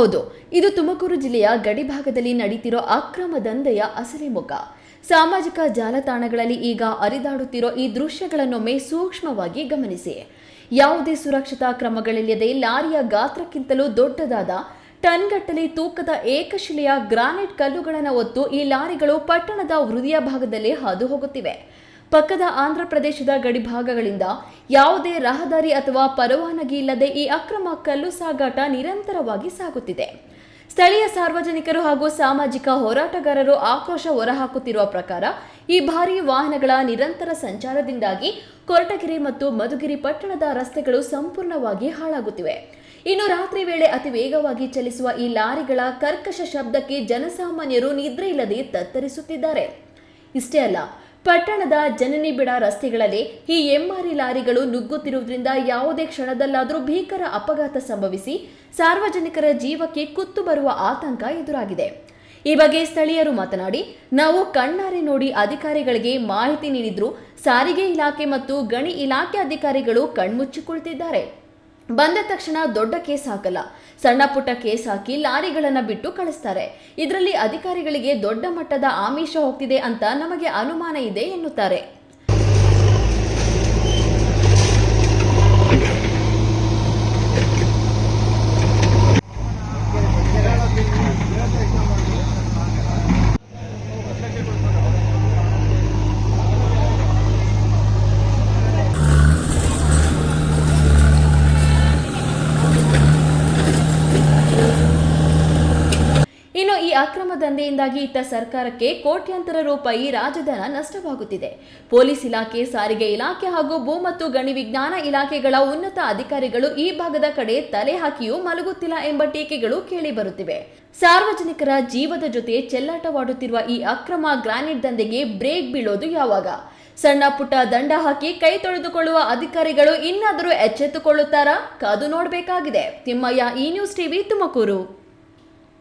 ಹೌದು, ಇದು ತುಮಕೂರು ಜಿಲ್ಲೆಯ ಗಡಿಭಾಗದಲ್ಲಿ ನಡೀತಿರೋ ಅಕ್ರಮ ದಂಧೆಯ ಅಸಲಿ ಮುಖ. ಸಾಮಾಜಿಕ ಜಾಲತಾಣಗಳಲ್ಲಿ ಈಗ ಹರಿದಾಡುತ್ತಿರೋ ಈ ದೃಶ್ಯಗಳನ್ನೊಮ್ಮೆ ಸೂಕ್ಷ್ಮವಾಗಿ ಗಮನಿಸಿ. ಯಾವುದೇ ಸುರಕ್ಷತಾ ಕ್ರಮಗಳಿಲ್ಲದೆ ಲಾರಿಯ ಗಾತ್ರಕ್ಕಿಂತಲೂ ದೊಡ್ಡದಾದ ಟನ್ಗಟ್ಟಲೆ ತೂಕದ ಏಕಶಿಲೆಯ ಗ್ರಾನೈಟ್ ಕಲ್ಲುಗಳನ್ನು ಹೊತ್ತು ಈ ಲಾರಿಗಳು ಪಟ್ಟಣದ ಹೃದಯ ಭಾಗದಲ್ಲಿ ಹಾದು ಹೋಗುತ್ತಿವೆ. ಪಕ್ಕದ ಆಂಧ್ರ ಪ್ರದೇಶದ ಗಡಿಭಾಗಗಳಿಂದ ಯಾವುದೇ ರಹದಾರಿ ಅಥವಾ ಪರವಾನಗಿ ಇಲ್ಲದೆ ಈ ಅಕ್ರಮ ಕಲ್ಲು ಸಾಗಾಟ ನಿರಂತರವಾಗಿ ಸಾಗುತ್ತಿದೆ. ಸ್ಥಳೀಯ ಸಾರ್ವಜನಿಕರು ಹಾಗೂ ಸಾಮಾಜಿಕ ಹೋರಾಟಗಾರರು ಆಕ್ರೋಶ ಹೊರಹಾಕುತ್ತಿರುವ ಪ್ರಕಾರ ಈ ಭಾರೀ ವಾಹನಗಳ ನಿರಂತರ ಸಂಚಾರದಿಂದಾಗಿ ಕೊರಟಗೆರೆ ಮತ್ತು ಮಧುಗಿರಿ ಪಟ್ಟಣದ ರಸ್ತೆಗಳು ಸಂಪೂರ್ಣವಾಗಿ ಹಾಳಾಗುತ್ತಿವೆ. ಇನ್ನು ರಾತ್ರಿ ವೇಳೆ ಅತಿ ವೇಗವಾಗಿ ಚಲಿಸುವ ಈ ಲಾರಿಗಳ ಕರ್ಕಶ ಶಬ್ದಕ್ಕೆ ಜನಸಾಮಾನ್ಯರು ನಿದ್ರೆ ಇಲ್ಲದೆ ತತ್ತರಿಸುತ್ತಿದ್ದಾರೆ. ಇಷ್ಟೇ ಅಲ್ಲ, ಪಟ್ಟಣದ ಜನನಿಬಿಡ ರಸ್ತೆಗಳಲ್ಲಿ ಈ ಎಮ್ಮಾರಿ ಲಾರಿಗಳು ನುಗ್ಗುತ್ತಿರುವುದರಿಂದ ಯಾವುದೇ ಕ್ಷಣದಲ್ಲಾದರೂ ಭೀಕರ ಅಪಘಾತ ಸಂಭವಿಸಿ ಸಾರ್ವಜನಿಕರ ಜೀವಕ್ಕೆ ಕುತ್ತು ಬರುವ ಆತಂಕ ಎದುರಾಗಿದೆ. ಈ ಬಗ್ಗೆ ಸ್ಥಳೀಯರು ಮಾತನಾಡಿ, ನಾವು ಕಣ್ಣಾರೆ ನೋಡಿ ಅಧಿಕಾರಿಗಳಿಗೆ ಮಾಹಿತಿ ನೀಡಿದ್ರು ಸಾರಿಗೆ ಇಲಾಖೆ ಮತ್ತು ಗಣಿ ಇಲಾಖೆ ಅಧಿಕಾರಿಗಳು ಕಣ್ಮುಚ್ಚಿಕೊಳ್ತಿದ್ದಾರೆ. ಬಂದ ತಕ್ಷಣ ದೊಡ್ಡ ಕೇಸ್ ಹಾಕಲ್ಲ, ಸಣ್ಣ ಪುಟ್ಟ ಕೇಸ್ ಹಾಕಿ ಲಾರಿಗಳನ್ನ ಬಿಟ್ಟು ಕಳಿಸ್ತಾರೆ. ಇದರಲ್ಲಿ ಅಧಿಕಾರಿಗಳಿಗೆ ದೊಡ್ಡ ಮಟ್ಟದ ಆಮಿಷ ಹೋಗ್ತಿದೆ ಅಂತ ನಮಗೆ ಅನುಮಾನ ಇದೆ ಎನ್ನುತ್ತಾರೆ. ಇನ್ನು ಈ ಅಕ್ರಮ ದಂಧೆಯಿಂದಾಗಿ ಇತ್ತ ಸರ್ಕಾರಕ್ಕೆ ಕೋಟ್ಯಾಂತರ ರೂಪಾಯಿ ರಾಜಧನ ನಷ್ಟವಾಗುತ್ತಿದೆ. ಪೊಲೀಸ್ ಇಲಾಖೆ, ಸಾರಿಗೆ ಇಲಾಖೆ ಹಾಗೂ ಭೂ ಮತ್ತು ಗಣಿ ವಿಜ್ಞಾನ ಇಲಾಖೆಗಳ ಉನ್ನತ ಅಧಿಕಾರಿಗಳು ಈ ಭಾಗದ ಕಡೆ ತಲೆ ಹಾಕಿಯೂ ಮಲಗುತ್ತಿಲ್ಲ ಎಂಬ ಟೀಕೆಗಳು ಕೇಳಿ ಬರುತ್ತಿವೆ. ಸಾರ್ವಜನಿಕರ ಜೀವದ ಜೊತೆ ಚೆಲ್ಲಾಟವಾಡುತ್ತಿರುವ ಈ ಅಕ್ರಮ ಗ್ರಾನೈಟ್ ದಂಧೆಗೆ ಬ್ರೇಕ್ ಬೀಳೋದು ಯಾವಾಗ? ಸಣ್ಣ ಪುಟ್ಟ ದಂಡ ಹಾಕಿ ಕೈ ತೊಳೆದುಕೊಳ್ಳುವ ಅಧಿಕಾರಿಗಳು ಇನ್ನಾದರೂ ಎಚ್ಚೆತ್ತುಕೊಳ್ಳುತ್ತಾರಾ? ಕಾದು ನೋಡಬೇಕಾಗಿದೆ. ತಿಮ್ಮಯ್ಯ, ಈ ನ್ಯೂಸ್ ಟಿವಿ, ತುಮಕೂರು.